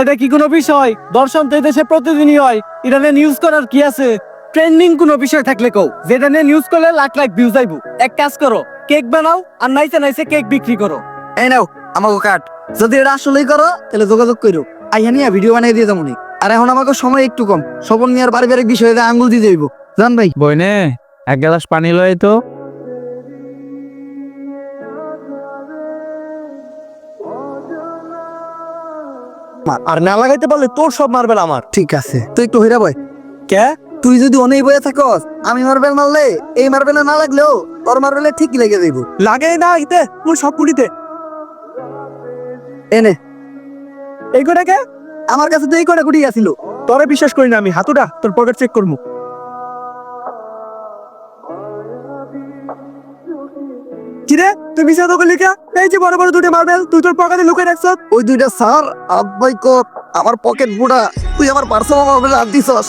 এটা কি কোনো বিষয়? দর্শন তো দেশে প্রতিদিনই হয়, এটা নিয়ে নিউজ করার কি আছে? ট্রেন্ডিং কোনো বিষয় থাকলে কও, যেটা নিয়ে নিউজ করলে লাখ লাখ ভিউজ আইবো। এক কাজ করো, কেক বানাও আর নাইসে নাইসে কেক বিক্রি করো। এই নাও আমাকে কাট। যদি এটা আসলেই করো তাহলে যোগাযোগ করো, আইয়া নিয়ে ভিডিও বানিয়ে দিয়ে যাবো। আর এখন আমাকে সময় একটু কম, সবল নিয়ে আর পারিবারিক বিষয়ে আঙ্গুল দিয়ে যাইব। জান ভাই বইনে এক গ্লাস পানি লয় তো। আর না লাগাইতে পারলে তোর সব মারবেল আমার। ঠিক আছে, তুই একটু হইরা বয়। কে? তুই যদি অনেক বয়ে থাকস, আমি মার্বেল মারলে এই মার্বেলে না লাগলেও তোর মার্বেলে ঠিকই লেগে যাইব। লাগে না ইতে তুই সব পুরিতে। এনে এই কটা কে? আমার কাছে তো এই কটা কুটি আসিল। তোরে বিশ্বাস করি না আমি, হাতুটা তোর পকেট চেক করবো। কিরে তুই বিশ্বাস তো করলি কে? এই যে বড় বড় দুটো মার্বেল তুই তোর পকেটে লুকিয়ে রাখছ। ওই দুইটা স্যার আব্বাই কর আমার পকেট বুড়া, তুই আমার পার্সোনাল মার্বেলে হাত দিছস।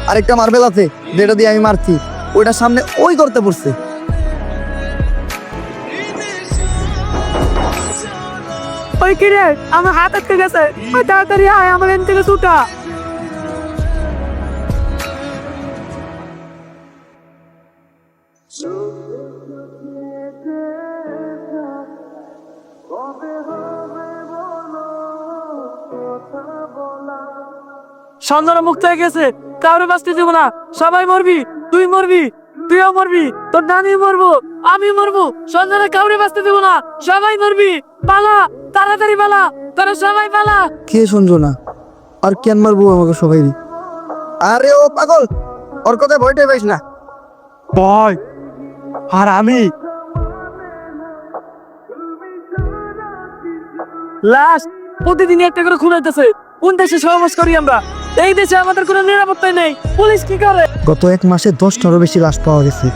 আরেকটা মার্বেল আছে যেটা দিয়ে আমি মারছি, ওইটার সামনে ওই করতে পড়ছে। ওই কিরে আমার হাত আটকে গেছে, ওই তাড়াতাড়ি আয় আমার এখান থেকে ছুটা। সন্ধ্যারা মুক্ত হয়ে গেছে, কাউরে বাঁচতে দেবো না, সবাই মরবি, তুই মরবি, তুইও মরবি, তোর নানি মরবো, আমি মরবো, সন্ধ্যারা কাউরে বাঁচতে দেবো না, সবাই মরবি। পালা, তাড়াতাড়ি পালা, তোরা সবাই পালা। কে শুনছো না? আর কেন মারবো আমাকে সবাই? আরে ও পাগল, ওর কথায় ভয়টাই পাইস না। ভয়? আর আমি লাশ প্রতিদিনই একটা করে খুন হইতেছে। কোন দেশে সহবাস করি আমরা? এই দেশে আমাদের কোনো নিরাপত্তাই নেই, পুলিশ কি করে? গত এক মাসে 10টারও বেশি লাশ পাওয়া গেছে,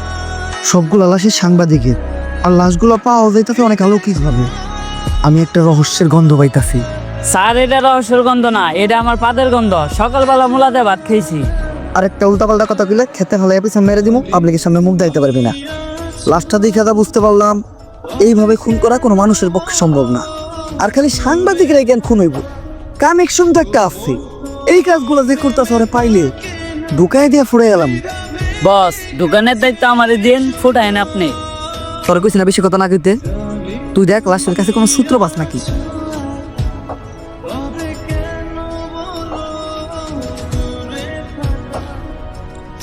সবগুলো লাশের সাংবাদিকের। আর লাশগুলো পাওয়া যাইতেছে অনেক অলৌকিক ভাবে। আমি একটা রহস্যের গন্ধ পাইতাছি। স্যার এটা রহস্যের গন্ধ না, এটা আমার পাদের গন্ধ। সকালবেলা মুলাতে ভাত খেয়েছি। আর একটা উল্টাপাল্টা কথা কইলে খেতে হলে পিছনে মেরে দিব, পাবলিকের সামনে মুখ দিতে পারবি না। লাশটা দেখে যা বুঝতে পারলাম, এইভাবে খুন করা কোনো মানুষের পক্ষে সম্ভব না। আর খালি সাংবাদিকরা কেন খুন হইব? কানেকশন তো একটা আছে। এই কাজগুলো যে করতেছে ওরা পাইলে ঢুকাই দিয়ে ফুড়ে গেলাম। বস, দোকানের দায়িত্ব আমার দিন, ফুটাইন আপনি। তোর কইছি না বেশি কথা না কইতে। তুই দেখ লাশের কাছে কোনো সূত্র পাস নাকি।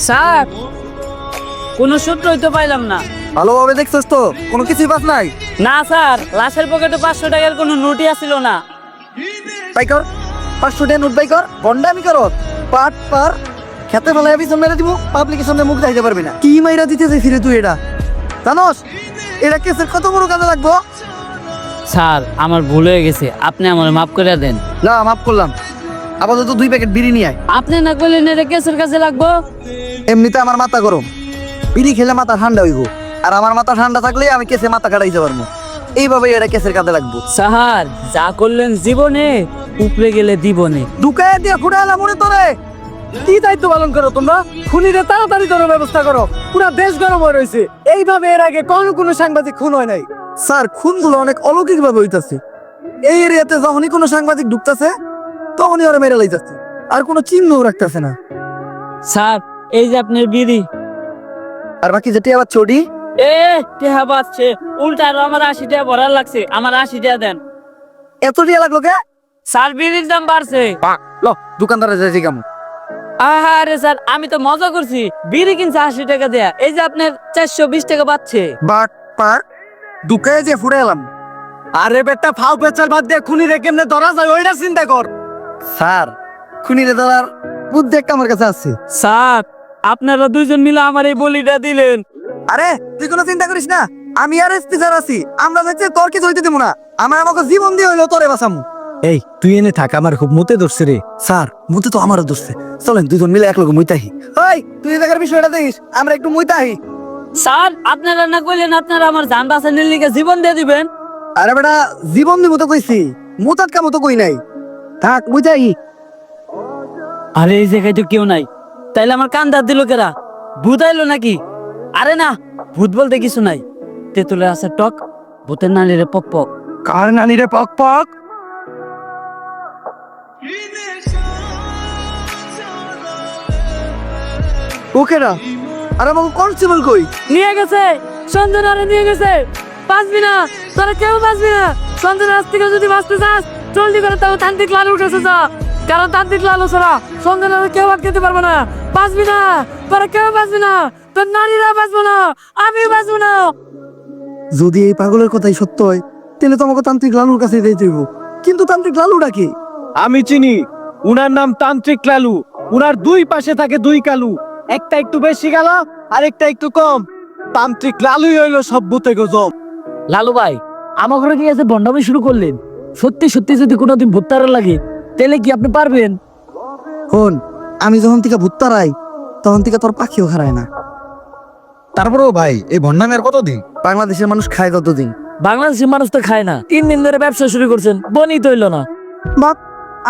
স্যার কোনো সূত্রই তো পাইলাম না। ভালোভাবে দেখছিস তো? কোনো কিছুই পাস নাই? না স্যার, লাশের পকেটে 500 টাকার কোনো নোটই আসিল না। বাই কর 500 টাকা নোট, বাই কর। গন্ডামি কর পাট পার খেতে ফেলে পিছন মেরে দিব, পাবলিকের সামনে মুখ দেখাইতে পারবি না। কি মাইরা দিতে চাই ফিরে তুই? এটা জানোস এটা কেসের কত বড় কাজে লাগবো? স্যার আমার ভুল হয়ে গেছে, আপনি আমার মাফ করে দেন। না মাফ করলাম, আপাতত 2 প্যাকেট বিড়ি নিয়ে আয়। আপনি না করলেন এটা কেসের কাছে লাগবো। এমনিতে আমার মাথা গরম, বিড়ি খেলে মাথা ঠান্ডা হইব। আর আমার মাথা ঠান্ডা থাকলে আমি কেসে মাথা কাটাইতে পারবো। এইভাবে এটা কেসের কাজে লাগবো। স্যার যা করলেন জীবনে, উপরে গেলে দিবনে। ঢুকায় দিয়ে ফুটে এলাম মনে তোরে। কি দায়িত্ব পালন করো তোমরা? খুনিদের তাড়াতাড়ি ধরার ব্যবস্থা করো, পুরো দেশ গরম হয়ে রয়েছে। এইভাবে এর আগে কোনো সাংবাদিক খুন হয় নাই। স্যার খুনগুলো অনেক অলৌকিক ভাবে হইতাছে। এই এরিয়াতে যখনই কোনো সাংবাদিক ঢুকতেছে তখনই ওরা মেরে লাইতাছে, আর কোনো চিহ্নও রাখতেছে না। স্যার এই যে আপনার বিড়ি। আর বাকি যেটি আবার চড়ি টেহা বাজছে উল্টা, আরো আমার 80 টাকা ভরার লাগছে, আমার 80 টাকা দেন। এত টিয়া লাগলো কে? স্যার বিড়ির দাম বাড়ছে। ল দোকানদারে যাইছি কেমন? আরে স্যার আমি তো মজা করছি, বিড়ি কিনছে 80 টাকা দেয়া, এই যে আপনার 420 টাকা পাচ্ছে। বাট পার ঢুকায় যে ফুটে এলাম। আরে বেটা ফাউ পেচার বাদ দিয়ে খুনিরে কেমনে ধরা যায় ওইটা চিন্তা কর। স্যার খুনিরে ধরার বুদ্ধি একটা আমার কাছে আছে। স্যার আপনারা দুইজন মিলে আমার এই বলিটা দিলেন। আরে তুই কোনো চিন্তা করিস না, আমি আর এসপি স্যার আছি। আমরা যাচ্ছি তোর কিছু হইতে দেবো না। আমার আমাকে জীবন দিয়ে হইলো তোরে বাঁচামু। এই তুই এনে থাক, আমার খুব মুতে ধরছে রে। স্যার মুতে তো আমারও ধরছে, চলেন দুজন মিলে এক লগে মুইতাহি। ওই তুই দেখার বিষয়টা দেখিস, আমরা একটু মুইতাহি। স্যার আপনারা না কইলেন আপনারা আমার জান বাঁচানোর লিগে জীবন দিয়ে দিবেন। আরে বেটা জীবন দিব তো কইছি, মুতাটকা মতো কই নাই। থাক মুইতাহি। আরে এই জায়গায় তো কেউ নাই, তাইলে আমার কান দাঁত দিল কেরা? ভূত আইলো নাকি? আরে না, ভূত বলতে কিছু নাই। তেঁতুলের আছে টক, ভূতের নানিরে পক পক। কার নানি রে পক পক? ওকেরা আর আমাকে কনস্টেবল কই? নিয়ে গেছে সঞ্জনারে নিয়ে গেছে। বাঁচবি না, তোরা কেউ বাঁচবি না। সঞ্জনার হাত থেকে যদি বাঁচতে চাস জলদি করে তাও তান্ত্রিক লালুর কাছে যা, কারণ তান্ত্রিক লালু ছাড়া সঞ্জনারে কেউ আটকাতে পারবে না। বাঁচবি না, তোরা কেউ বাঁচবি না, তোর নারীরা বাঁচবো না, আমি বাঁচবো না। যদি এই পাগলের কথাই সত্য হয় তাহলে তো আমাকে তান্ত্রিক লালুর কাছে যেতে হইব। কিন্তু তান্ত্রিক লালুটা কি? আমি চিনি, উনার নাম তান্ত্রিক লালু। উনার দুই পাশে থাকে দুই কালু, একটা একটু বেশি গেল আর একটা একটু কম। তান্ত্রিক লালুই হইলো সব ভূতে গজব। লালু ভাই, আমার ঘরে কি আছে বন্ডামি শুরু করলেন? সত্যি সত্যি যদি কোনোদিন ভুত্তারা লাগে তাহলে কি আপনি পারবেন? হন, আমি যখন থেকে ভূত তাড়াই তখন থেকে তোর পাখিও খারায় না। তারপরেও ভাই এই ভণ্ডামি আর কতদিন? বাংলাদেশের মানুষ খায় কতদিন? বাংলাদেশের মানুষ তো খায় না। 3 দিন ধরে ব্যবসা শুরু করছেন, বনি তো হইলো না। বাপ,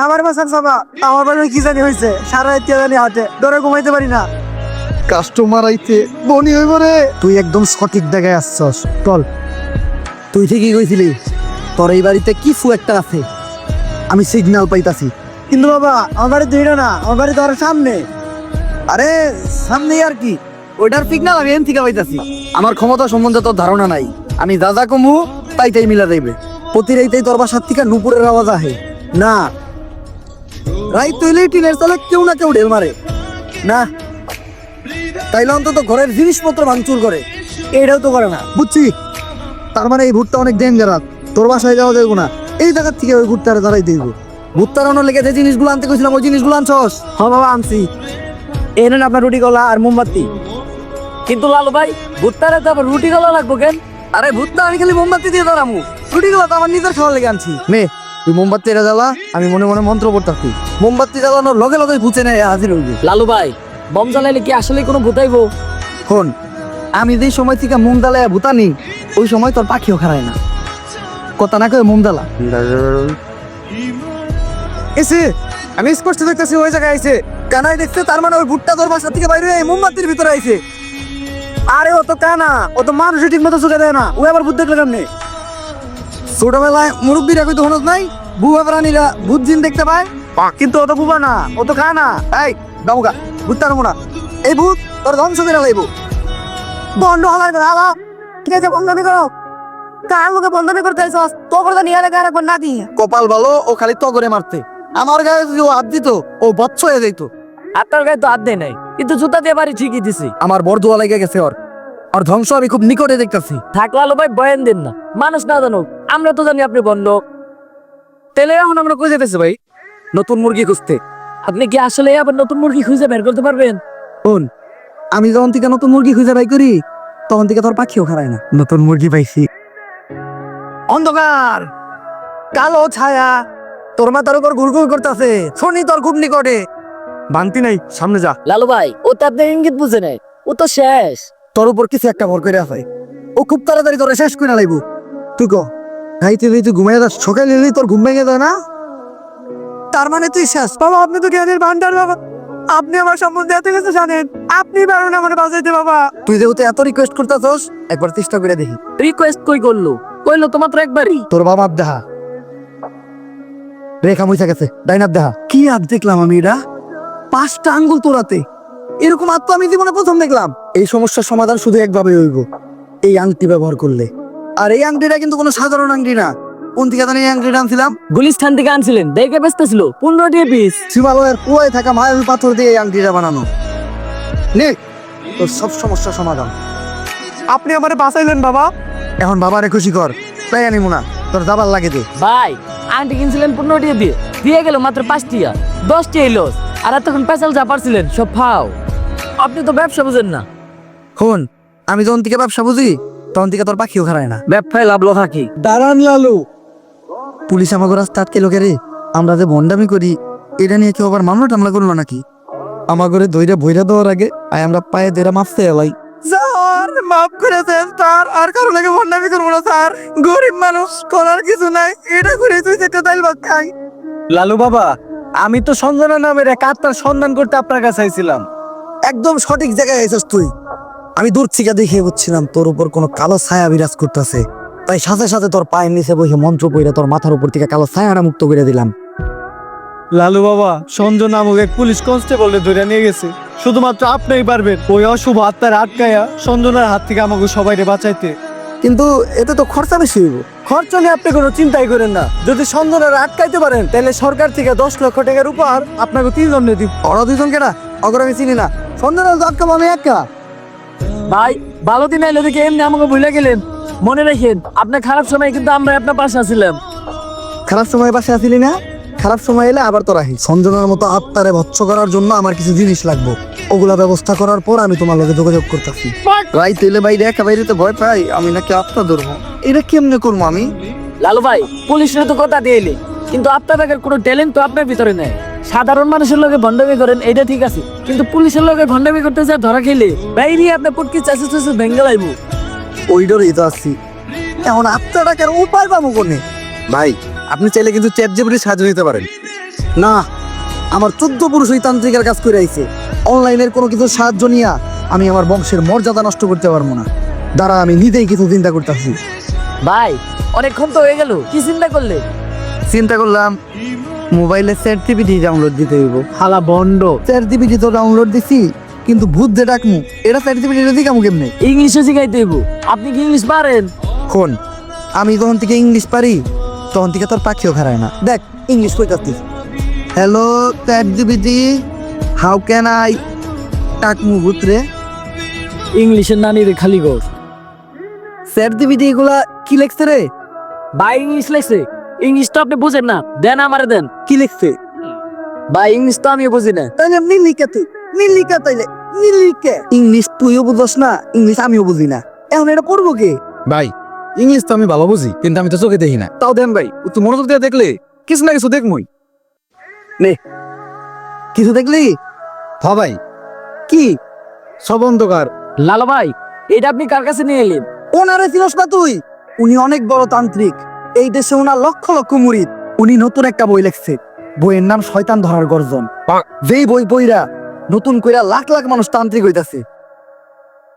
আমার বাসার সবা আমার বাড়ি কি জানি হয়েছে, সারা রাত জানি হাটে ডরে ঘুমাইতে পারি না। কাস্টমার আইতে বনি হইব রে। তুই একদম সঠিক জায়গায় আসছস। চল, তুই ঠিকই কইছিলি, তোর এই বাড়িতে কিছু একটা আছে, আমি সিগন্যাল পাইতাছি। কিন্তু বাবা, আমার বাড়ি দুই না, আমার বাড়ি তোর সামনে। আরে সামনে আর কি, ওইটার সিগন্যাল আমি এন থেকে পাইতাছি। আমার ক্ষমতা সম্বন্ধে তোর ধারণা নাই। আমি যা যা কমু তাই মিলা দেবে। প্রতি রাইতেই তোর বাসার থেকে নুপুরের আওয়াজ আহে না। রাইত তৈলেই টিনের চালে কেউ না কেউ ঢেল মারে না, তাইলে অন্তত ঘরের জিনিসপত্র ভাঙচুর করে। এটাও তো করে না, বুঝছি। তার মানে এই ভুট্টা অনেক ডেঞ্জারাস। তোর বাসায় যাওয়া যাবে না, এই জায়গার থেকে ওই ভুট্টারে দাঁড়াই দিব। ভুট তাড়ানোর লেগে যে জিনিসগুলো আনতে কইছিলাম ওই জিনিসগুলো আনছস? হ্যাঁ বাবা, আনছি। এই নেন আপনার রুটি গলা আর মোমবাতি। কিন্তু লালু ভাই, ভুত্তারা তো আবার রুটি গলা লাগবো কেন? আরে ভুট্টা আমি খালি মোমবাতি দিয়ে দাঁড়ামু, রুটি গুলো তো আমার নিজের খাওয়ার লেগে আনছি। নে তুই মোমবাতি এটা জ্বালা, আমি মনে মনে মন্ত্র পড়তাছি। মোমবাতি জ্বালানোর লগে লগে ভূতে নেয় হাজির হইবে। লালু ভাই, বম জ্বালাইলে কি আসলে কোনো ভূতাইবো? শোন, আমি যে সময় থেকে মোম জ্বালায় ভুতানি ওই সময় তোর পাখিও খারায় না। কথা না কয়ে মোম জ্বালা। এসে আমি স্পষ্ট দেখতেছি ওই জায়গায় আইছে। কানাই দেখছে, তার মানে ওই ভুট্টা তোর বাসা থেকে বাইরে এই মোমবাতির ভিতরে আইছে। আরে ও তো কানা, ও তো মানুষের ঠিক মতো চোখে দেয় না, ও আবার ভূত দেখলে কেমনে? ছোটবেলায় মুরব্বীরা কইতো হনস নাই, বুবা প্রাণীরা ভূত জিন দেখতে পায়, কিন্তু ও তো বুবা না, ও তো কানা। এই গামুকা ভূতটা নমুনা, এই ভূত তোর ধ্বংস করে লাইব। বন্ধ হলাই দাদা, ঠিক আছে বন্ধমি করো। কার লোকে বন্ধমি করতে আইছস? তো করে নিয়ে লাগে আর একবার না দি। কপাল ভালো, ও খালি তো করে মারতে। আমার গায়ে যদি ও হাত দিত ও বচ্চ হয়ে যাইত। আপনার গায়ে তো হাত দেয় নাই, কিন্তু জুতা দিয়ে বাড়ি ঠিকই দিছি। আমার বরদুয়া লেগে গেছে ওর ধ্বংস আমি খুব নিকটে দেখতেছি। থাক লালু ভাই, বয়ান দিন না। মানুষ না জানুক, আমরা তো জানি আপনি বন্ধ। তেলে এখন আমরা কই যেতেছি ভাই? নতুন মুরগি খুঁজতে। আপনি কি আসলে আবার নতুন মুরগি খুঁজে বের করতে পারবেন? শোন, আমি যখন থেকে নতুন মুরগি খুঁজে বাই করি তখন থেকে তোর পাখিও খারায় না। নতুন মুরগি পাইছি। অন্ধকার কালো ছায়া তোর মাথার উপর ঘুরঘুর করতেছে, শনি তোর খুব নিকটে। ভাঙতি নাই, সামনে যা। লালু ভাই, ও তো আপনার ইঙ্গিত বুঝে নাই, ও তো শেষ। তোর উপর কিছু একটা ভর করে আছে, ও খুব তাড়াতাড়ি তোরে শেষ করে লাইব। তুই কো রাইতে তুই ঘুমাই যাস, সকালে তোর ঘুম ভেঙে যায় না? তার মানে তুই শেষ। বাবা, আপনি তো জ্ঞানের ভান্ডার বাবা, আপনি আমার সম্বন্ধে এত কিছু জানেন, আপনি পারেন আমার বাঁচাইতে বাবা। তুই যেহেতু এত রিকোয়েস্ট করতেছস, একবার চেষ্টা করে দেখি। রিকোয়েস্ট কই কইলো তো মাত্র একবারই। তোর বাবা দেহা রেখা মুইসা গেছে, ডাইনার দেহা। কি হাত দেখলাম আমি, এটা 5টা আঙ্গুল তোরাতে, এরকম হাত তো আমি জীবনে প্রথম দেখলাম। এই সমস্যার সমাধান শুধু একভাবে হইব, এই আংটি ব্যবহার করলে। আর এই আংটিটা কিন্তু কোনো সাধারণ আংটি না। কোন থেকে জানি এই আংটিটা আনছিলাম? গুলিস্তান থেকে আনছিলেন, দেখে বেচতেছিল 15 টাকা পিস। হিমালয়ের কুয়ায় থাকা মায়াবী পাথর দিয়ে এই আংটিটা বানানো। নে তোর সব সমস্যার সমাধান। আপনি আমারে বাঁচাইলেন বাবা, এখন বাবারে খুশি কর। তাই আনিমু না, তোর দাবার লাগে দে। ভাই, আন্টি কিনছিলেন 15 টাকা দিয়ে গেল মাত্র 5 টাকা, 10 টাকা লস। আর এতক্ষণ পেশাল যা পারছিলেন সব ফাও। আপনি তো ব্যবসা বুঝেন না। শোন, আমি যখন থেকে ব্যবসা বুঝি তখন থেকে তোর পাখিও খারায় না। ব্যবসায় লাভ লোহা কি? দাঁড়ান লালু, পুলিশ আমাকে রাস্তা আটকে লোকে রে। আমরা যে ভন্ডামি করি এটা নিয়ে কেউ আবার মামলা টামলা করলো নাকি? আমার ঘরে দইরা বইরা দেওয়ার আগে আমরা পায়ে দেরা মাপতে এলাই। স্যার মাফ করে দেন স্যার, আর কারো লাগে ভন্ডামি করবো না স্যার। গরিব মানুষ, করার কিছু নাই, এটা করে তুই একটা দাইল ভাত খাই। লালু বাবা, আমি তো সঞ্জনা নামের এক আত্মার সন্ধান করতে আপনার কাছে আইছিলাম। একদম সঠিক জায়গায় আইছস তুই। আমি দূর থেকে দেখে বুঝছিলাম তোর উপর কোনো কালো ছায়া বিরাজ করতেছে, তাই সাথে সাথে তোর পায়ের নিচে বসে মন্ত্র পড়ে তোর মাথার উপর থেকে কালো ছায়াটা মুক্ত করে দিলাম। লালু বাবা, সঞ্জয় নামক এক পুলিশ কনস্টেবলে ধরে নিয়ে গেছে। শুধুমাত্র আপনিই পারবেন ওই অশুভ আত্মার আটকায়া সঞ্জনার হাত থেকে আমাকে সবাইকে বাঁচাইতে। কিন্তু এতে তো খরচা বেশি হইব। খরচ নিয়ে আপনি কোনো চিন্তাই করেন না। যদি সঞ্জনার আটকাইতে পারেন তাহলে সরকার থেকে 10 লক্ষ টাকার উপহার আপনাকে 3 জনে দিব। ওরা দুজন কেনা অগর আমি চিনি না। সন্ধ্যা আটকাম আমি একা। ভাই ভালো দিন আইলে দেখে এমনি আমাকে ভুলে গেলেন। মনে রাখেন আপনার খারাপ সময় কিন্তু আমরা আপনার পাশে আছিলাম। খারাপ সময় পাশে আসিলি না, খারাপ সময় এলে আবার তোরা আহি। সঞ্জনার মতো আত্মারে ভৎস করার জন্য আমার কিছু জিনিস লাগবে, ওগুলা ব্যবস্থা করার পর আমি তোমার লগে যোগাযোগ করতেছি। রাই তেলে বাইরে একা বাইরে তো ভয় পাই, আমি নাকি আত্মা ধরবো। এটা কেমনে করবো আমি? লালু ভাই পুলিশের তো কথা দিয়ে এলে, কিন্তু আপনার কোনো ট্যালেন্ট তো আপনার ভিতরে নেই। সাধারণ মানুষের লগে ভণ্ডামি করেন এটা ঠিক আছে, কিন্তু পুলিশের লগে ভণ্ডামি করতে যা ধরা খেলে বাইরে আপনার পুটকি চাষে চাষে ভেঙ্গে লাইব। ওই ডরেই তো আসছি। এখন আত্মা টাকার উপায় পাবো কোনে? ভাই আপনি চাইলে কিন্তু চ্যাট জিপিটির সাহায্য নিতে পারেন। না, আমার 14 পুরুষ ওই তান্ত্রিকের কাজ করে আইছে। অনলাইনের কোনো কিছু সাহায্য নিয়া আমি আমার বংশের মর্যাদা নষ্ট করতে পারবো না। দ্বারা আমি নিজেই কিছু চিন্তা করতেছি। ভাই অনেকক্ষণ তো হয়ে গেল, কি চিন্তা করলে? চিন্তা করলাম মোবাইলে চ্যাট জিপিটি ডাউনলোড দিতে হইব। হালা বন্ড। চ্যাট জিপিটি তো ডাউনলোড দিছি, কিন্তু ভূত যে ডাকমু এটা চ্যাট জিপিটি দিকামু কেমনে? ইংলিশে শিখাইতে হইব। আপনি কি ইংলিশ পারেন? কোন আমি যখন থেকে ইংলিশ পারি তখন থেকে তোর পাখিও খারায় না। দেখ ইংলিশ কইতাছিস। Hello ChatGPT, how can I টাকমু ভূত রে? ইংলিশের নানির খালি ঘর। চ্যাট জিপিটি এগুলা কি লেখছে রে? ভাই ইংলিশ লেখছে। ইংলিশ তো আপনি বুঝেন না, দেন আমারে দেন। কি লিখছে? ভাই ইংলিশ তো আমিও বুঝি না। তাইলে নীলিকা তুই নীলিকা, তাইলে নীলিকা। ইংলিশ তুইও বুঝস না, ইংলিশ আমিও বুঝি না। এখন এটা পড়বো কে? ভাই ইংলিশ তো আমি ভালো বুঝি, কিন্তু আমি তো চোখে দেখি না। তাও দেন ভাই, একটু মনোযোগ দিয়ে দেখলে কিছু না কিছু দেখমই। কিছু দেখলি? হ ভাই, কি? সব অন্ধকার। লালু ভাই এটা আপনি কার কাছে নিয়ে এলেন? ওনারে চিনস না তুই? উনি অনেক বড় তান্ত্রিক, এই দেশে ওনার লক্ষ লক্ষ মুরিদ। উনি নতুন একটা বই লিখছে, বইয়ের নাম শয়তান ধরার গর্জন। যেই বই বইরা নতুন কইরা লাখ লাখ মানুষ তান্ত্রিক হইতাছে।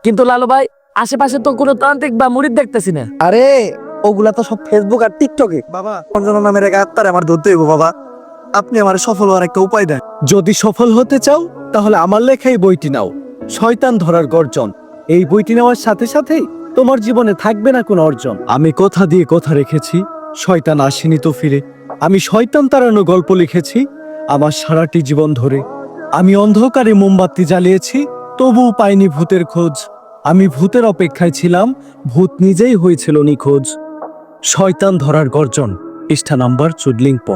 কিন্তু লালু ভাই আশেপাশে তো কোনো তান্ত্রিক বা মুরিদ দেখতেছি না। আরে ওগুলা তো সব ফেসবুক আর টিকটকে। বাবা অঞ্জনা নামের এক আত্মার আমার ধরতে হইব। বাবা আপনি আমার সফল হওয়ার একটা উপায় দেন। যদি সফল হতে চাও তাহলে আমার লেখা এই বইটি নাও, শয়তান ধরার গর্জন। এই বইটি নেওয়ার সাথে সাথেই তোমার জীবনে থাকবে না কোনো অর্জন। আমি কথা দিয়ে কথা রেখেছি, শয়তান আসেনি তো ফিরে। আমি শয়তান তাড়ানো গল্প লিখেছি আমার সারাটি জীবন ধরে। আমি অন্ধকারে মোমবাতি জ্বালিয়েছি, তবুও পাইনি ভূতের খোঁজ। আমি ভূতের অপেক্ষায় ছিলাম, ভূত নিজেই হয়েছিল নিখোঁজ। শয়তান ধরার গর্জন, পৃষ্ঠা নাম্বার 14।